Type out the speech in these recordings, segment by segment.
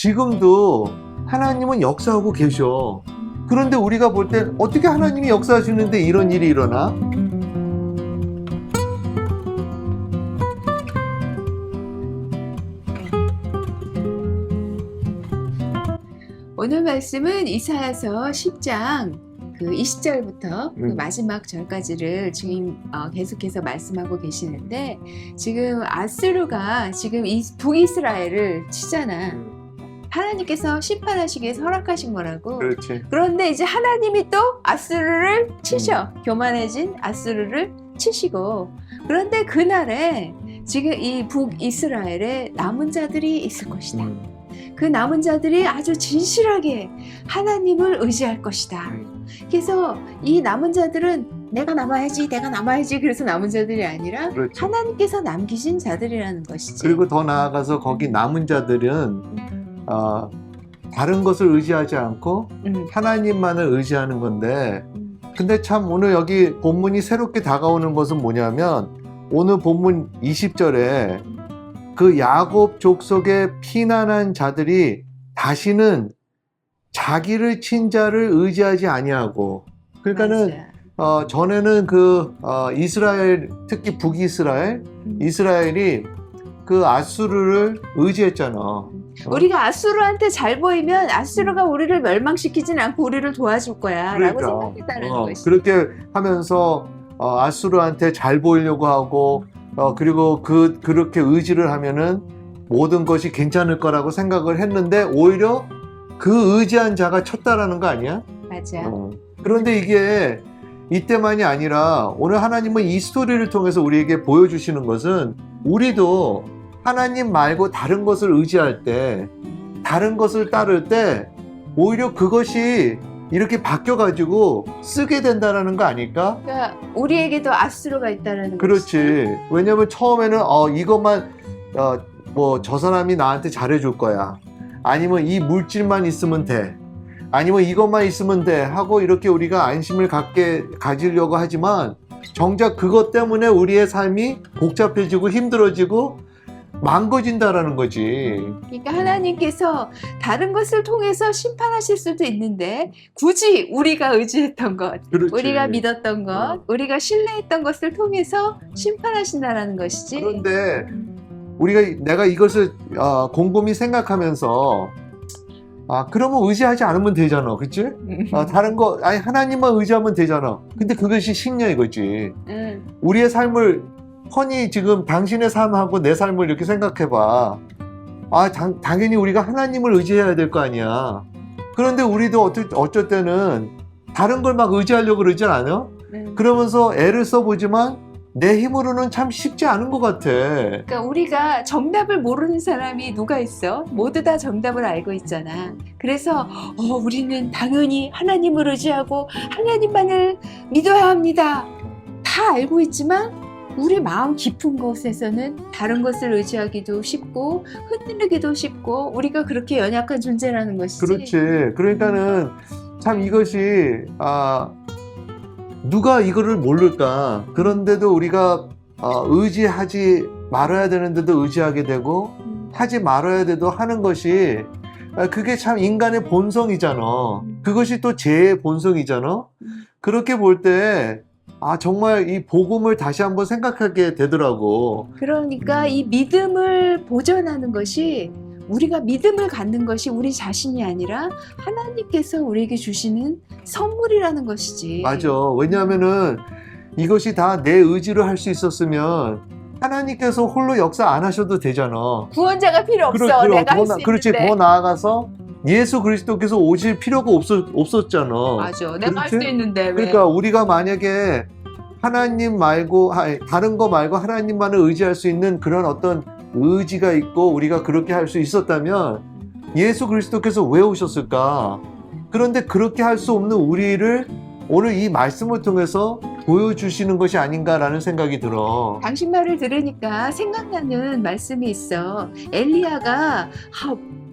지금도 하나님은 역사하고 계셔. 그런데 우리가 볼 땐 어떻게 하나님이 역사하시는데 이런 일이 일어나? 오늘 말씀은 이사야서 10장 그 20절부터 그 마지막 절까지를 지금 계속해서 말씀하고 계시는데, 지금 아수르가 지금 이 북이스라엘을 치잖아. 하나님께서 심판하시기 위해서 허락하신 거라고. 그렇지. 그런데 이제 하나님이 또 아수르를 치셔. 교만해진 아수르를 치시고. 그런데 그날에 지금 이 북이스라엘에 남은 자들이 있을 것이다. 그 남은 자들이 아주 진실하게 하나님을 의지할 것이다. 그래서 이 남은 자들은 내가 남아야지, 내가 남아야지, 그래서 남은 자들이 아니라 그렇지. 하나님께서 남기신 자들이라는 것이지. 그리고 더 나아가서 거기 남은 자들은 다른 것을 의지하지 않고 하나님만을 의지하는 건데, 근데 참 오늘 여기 본문이 새롭게 다가오는 것은 뭐냐면, 오늘 본문 20절에 그 야곱 족속에 피난한 자들이 다시는 자기를 친 자를 의지하지 아니하고, 그러니까는 전에는 이스라엘, 특히 북이스라엘, 이스라엘이 그 아수르를 의지했잖아. 우리가 아수르한테 잘 보이면 아수르가 우리를 멸망시키진 않고 우리를 도와줄 거야 라고 생각했다는 것이지. 그렇게 하면서 아수르한테 잘 보이려고 하고, 그리고 그렇게 의지를 하면은 모든 것이 괜찮을 거라고 생각을 했는데, 오히려 그 의지한 자가 쳤다라는 거 아니야? 맞아. 그런데 이게 이때만이 아니라 오늘 하나님은 이 스토리를 통해서 우리에게 보여주시는 것은, 우리도 하나님 말고 다른 것을 의지할 때, 다른 것을 따를 때 오히려 그것이 이렇게 바뀌어가지고 쓰게 된다는 거 아닐까? 그러니까 우리에게도 아수르가 있다는 그렇지. 것이지. 왜냐면 처음에는 이것만 뭐 저 사람이 나한테 잘해줄 거야, 아니면 이 물질만 있으면 돼, 아니면 이것만 있으면 돼 하고 이렇게 우리가 안심을 가지려고 하지만, 정작 그것 때문에 우리의 삶이 복잡해지고 힘들어지고 망가진다라는 거지. 그러니까 하나님께서 다른 것을 통해서 심판하실 수도 있는데, 굳이 우리가 의지했던 것, 그렇지. 우리가 믿었던 것, 우리가 신뢰했던 것을 통해서 심판하신다라는 것이지. 그런데 내가 이것을 곰곰이 생각하면서, 그러면 의지하지 않으면 되잖아, 그치? 다른 거, 아니 하나님만 의지하면 되잖아. 근데 그것이 신냐 이거지. 우리의 삶을 훤히 지금 당신의 삶하고 내 삶을 이렇게 생각해봐. 당연히 우리가 하나님을 의지해야 될 거 아니야. 그런데 우리도 어쩔 때는 다른 걸 막 의지하려고 그러지 않아? 그러면서 애를 써보지만 내 힘으로는 참 쉽지 않은 것 같아. 그러니까 우리가 정답을 모르는 사람이 누가 있어? 모두 다 정답을 알고 있잖아. 그래서 우리는 당연히 하나님을 의지하고 하나님만을 믿어야 합니다. 다 알고 있지만 우리 마음 깊은 곳에서는 다른 것을 의지하기도 쉽고 흔들리기도 쉽고, 우리가 그렇게 연약한 존재라는 것이지. 그렇지. 그러니까는 참 이것이 누가 이거를 모를까? 그런데도 우리가 의지하지 말아야 되는데도 의지하게 되고, 하지 말아야 돼도 하는 것이, 그게 참 인간의 본성이잖아. 그것이 또 죄의 본성이잖아. 그렇게 볼 때 정말 이 복음을 다시 한번 생각하게 되더라고. 그러니까 이 믿음을 보존하는 것이, 우리가 믿음을 갖는 것이 우리 자신이 아니라 하나님께서 우리에게 주시는 선물이라는 것이지. 맞아. 왜냐하면은 이것이 다 내 의지로 할 수 있었으면 하나님께서 홀로 역사 안 하셔도 되잖아. 구원자가 필요 없어. 내가 할 수 있는데. 그렇지. 더 나아가서 예수 그리스도께서 오실 필요가 없었잖아. 맞아. 내가 할 수 있는데 왜? 그러니까 우리가 만약에 하나님 말고, 다른 거 말고 하나님만을 의지할 수 있는 그런 어떤 의지가 있고 우리가 그렇게 할 수 있었다면 예수 그리스도께서 왜 오셨을까? 그런데 그렇게 할 수 없는 우리를 오늘 이 말씀을 통해서 보여주시는 것이 아닌가라는 생각이 들어. 당신 말을 들으니까 생각나는 말씀이 있어. 엘리야가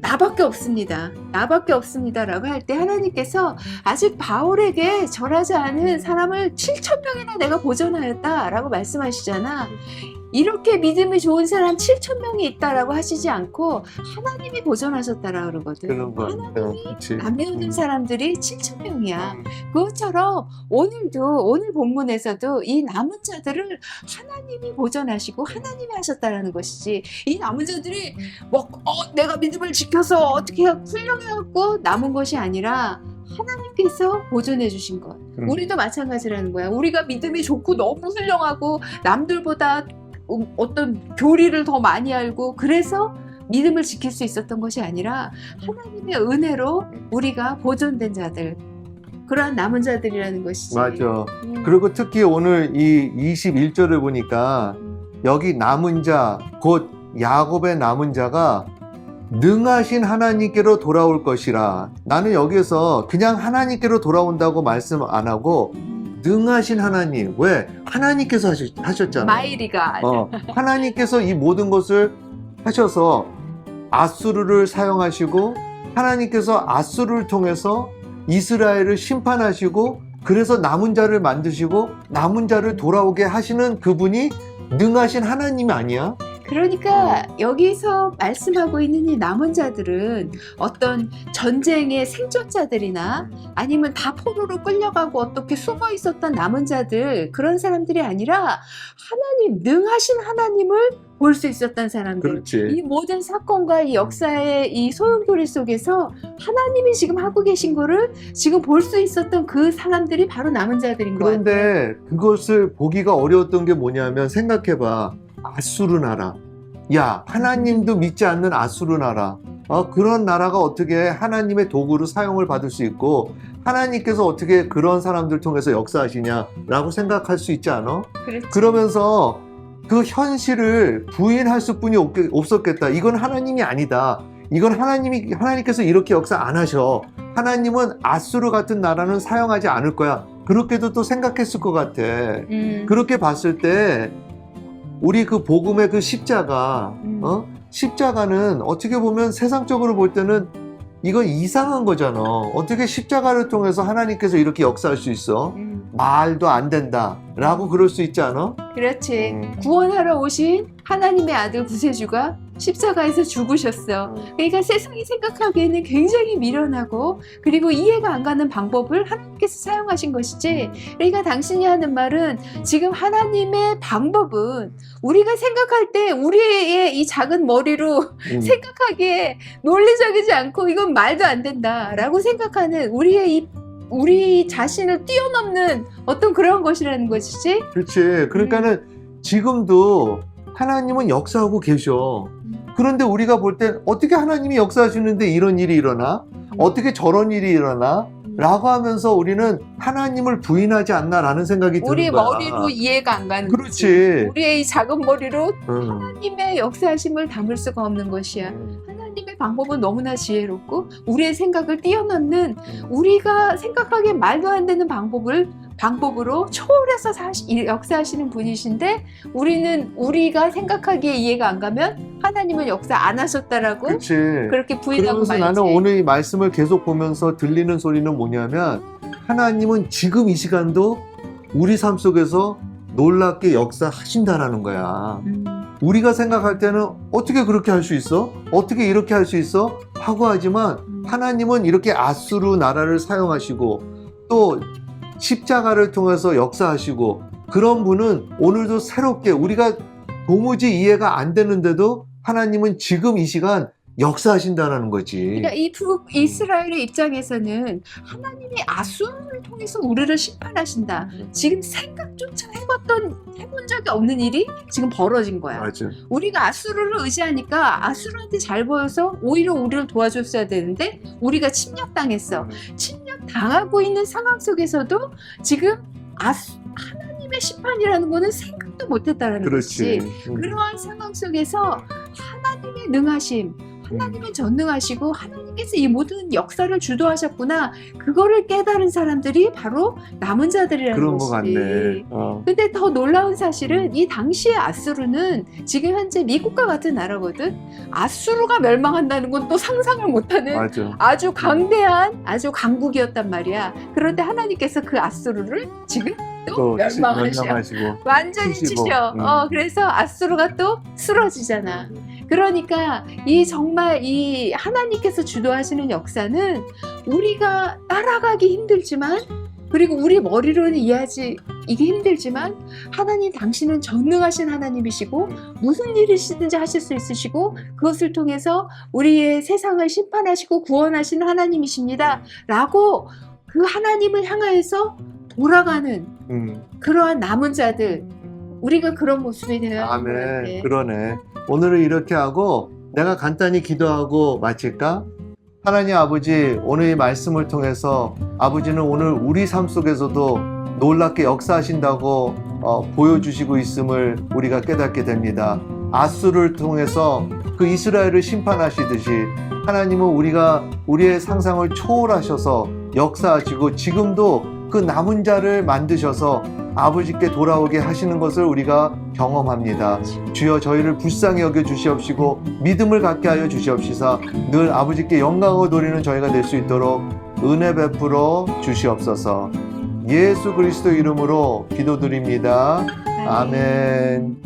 나밖에 없습니다. 나밖에 없습니다라고 할 때 하나님께서 아직 바울에게 절하지 않은 사람을 7,000명이나 내가 보존하였다라고 말씀하시잖아. 이렇게 믿음이 좋은 사람 7,000명이 있다라고 하시지 않고 하나님이 보존하셨다라 그러거든. 그런 거. 그치. 남겨둔 사람들이 7,000명이야. 그것처럼 오늘 본문에서도 이 남은 자들을 하나님이 보존하시고 하나님이 하셨다라는 것이지, 이 남은 자들이 내가 믿음을 지켜서 어떻게 훌륭해갖고 남은 것이 아니라 하나님께서 보존해 주신 것. 우리도 마찬가지라는 거야. 우리가 믿음이 좋고 너무 훌륭하고 남들보다 어떤 교리를 더 많이 알고 그래서 믿음을 지킬 수 있었던 것이 아니라 하나님의 은혜로 우리가 보존된 자들, 그러한 남은 자들이라는 것이지. 맞아. 그리고 특히 오늘 이 21절을 보니까 여기 남은 자, 곧 야곱의 남은 자가 능하신 하나님께로 돌아올 것이라. 나는 여기서 그냥 하나님께로 돌아온다고 말씀 안 하고 능하신 하나님. 왜? 하나님께서 하셨잖아요. 마이리가. 하나님께서 이 모든 것을 하셔서 아수르를 사용하시고 하나님께서 아수르를 통해서 이스라엘을 심판하시고 그래서 남은 자를 만드시고 남은 자를 돌아오게 하시는 그분이 능하신 하나님이 아니야? 그러니까 여기서 말씀하고 있는 이 남은 자들은 어떤 전쟁의 생존자들이나 아니면 다 포로로 끌려가고 어떻게 숨어 있었던 남은 자들, 그런 사람들이 아니라 하나님, 능하신 하나님을 볼 수 있었던 사람들. 그렇지. 이 모든 사건과 이 역사의 이 소용돌이 속에서 하나님이 지금 하고 계신 거를 지금 볼 수 있었던 그 사람들이 바로 남은 자들인 것 같아요. 그런데 그것을 보기가 어려웠던 게 뭐냐면, 생각해봐. 아수르 나라. 야, 하나님도 믿지 않는 아수르 나라. 그런 나라가 어떻게 하나님의 도구로 사용을 받을 수 있고 하나님께서 어떻게 그런 사람들 통해서 역사하시냐라고 생각할 수 있지 않아? 그렇지. 그러면서 그 현실을 부인할 수뿐이 없었겠다. 이건 하나님이 아니다. 이건 하나님께서 이렇게 역사 안 하셔. 하나님은 아수르 같은 나라는 사용하지 않을 거야. 그렇게도 또 생각했을 것 같아. 그렇게 봤을 때 우리 그 복음의 그 십자가, 십자가는 어떻게 보면 세상적으로 볼 때는 이건 이상한 거잖아. 어떻게 십자가를 통해서 하나님께서 이렇게 역사할 수 있어? 말도 안 된다 라고 그럴 수 있지 않아? 그렇지. 구원하러 오신 하나님의 아들 구세주가 십자가에서 죽으셨어. 그러니까 세상이 생각하기에는 굉장히 미련하고 그리고 이해가 안 가는 방법을 하나님께서 사용하신 것이지. 그러니까 당신이 하는 말은 지금 하나님의 방법은 우리가 생각할 때 우리의 이 작은 머리로 생각하기에 논리적이지 않고 이건 말도 안 된다라고 생각하는 우리 자신을 뛰어넘는 어떤 그런 것이라는 것이지. 그렇지. 그러니까는 지금도 하나님은 역사하고 계셔. 그런데 우리가 볼 땐 어떻게 하나님이 역사하시는데 이런 일이 일어나? 어떻게 저런 일이 일어나? 라고 하면서 우리는 하나님을 부인하지 않나라는 생각이 드는 거야. 우리 머리로 이해가 안 가는 그렇지. 거지. 우리의 이 작은 머리로 하나님의 역사하심을 담을 수가 없는 것이야. 하나님의 방법은 너무나 지혜롭고 우리의 생각을 뛰어넘는, 우리가 생각하기에 말도 안 되는 방법으로 초월해서 역사하시는 분이신데 우리는 우리가 생각하기에 이해가 안 가면 하나님은 역사 안 하셨다라고 그렇지. 그렇게 부인하고 그러면서 말지. 나는 오늘 이 말씀을 계속 보면서 들리는 소리는 뭐냐면, 하나님은 지금 이 시간도 우리 삶 속에서 놀랍게 역사하신다라는 거야. 우리가 생각할 때는 어떻게 그렇게 할 수 있어? 어떻게 이렇게 할 수 있어? 하고 하지만 하나님은 이렇게 아수르 나라를 사용하시고 또 십자가를 통해서 역사하시고, 그런 분은 오늘도 새롭게 우리가 도무지 이해가 안 되는데도 하나님은 지금 이 시간 역사하신다는 거지. 그러니까 이 북이스라엘의 입장에서는 하나님이 아수르를 통해서 우리를 심판하신다. 지금 생각조차 해본 적이 없는 일이 지금 벌어진 거야. 맞아. 우리가 아수르를 의지하니까 아수르한테 잘 보여서 오히려 우리를 도와줬어야 되는데 우리가 침략당했어. 침략당하고 있는 상황 속에서도 지금 하나님의 심판이라는 거는 생각도 못했다라는 그렇지. 것이, 그러한 상황 속에서 하나님의 능하심, 하나님은 전능하시고 하나님께서 이 모든 역사를 주도하셨구나, 그거를 깨달은 사람들이 바로 남은 자들이라는 그런 거 것이지. 같네. 근데 더 놀라운 사실은 이 당시의 아수르는 지금 현재 미국과 같은 나라거든. 아수르가 멸망한다는 건 또 상상을 못하는 맞아. 아주 강대한 아주 강국이었단 말이야. 그런데 하나님께서 그 아수르를 지금 또 멸망하셔. 멸망하시고. 완전히 치시고, 치셔. 그래서 아수르가 또 쓰러지잖아. 그러니까 이 정말 이 하나님께서 주도하시는 역사는 우리가 따라가기 힘들지만, 그리고 우리 머리로는 이해하지 이게 힘들지만, 하나님 당신은 전능하신 하나님이시고 무슨 일이시든지 하실 수 있으시고 그것을 통해서 우리의 세상을 심판하시고 구원하시는 하나님이십니다 라고 그 하나님을 향하여서 돌아가는 그러한 남은 자들, 우리가 그런 모습이 되어야 할 것 같아. 아멘. 그러네. 오늘은 이렇게 하고 내가 간단히 기도하고 마칠까? 하나님 아버지, 오늘 이 말씀을 통해서 아버지는 오늘 우리 삶 속에서도 놀랍게 역사하신다고 보여주시고 있음을 우리가 깨닫게 됩니다. 아수를 통해서 그 이스라엘을 심판하시듯이 하나님은 우리의 상상을 초월하셔서 역사하시고 지금도 그 남은 자를 만드셔서 아버지께 돌아오게 하시는 것을 우리가 경험합니다. 주여 저희를 불쌍히 여겨 주시옵시고 믿음을 갖게 하여 주시옵시사 늘 아버지께 영광을 돌리는 저희가 될 수 있도록 은혜 베풀어 주시옵소서. 예수 그리스도 이름으로 기도드립니다. 아멘.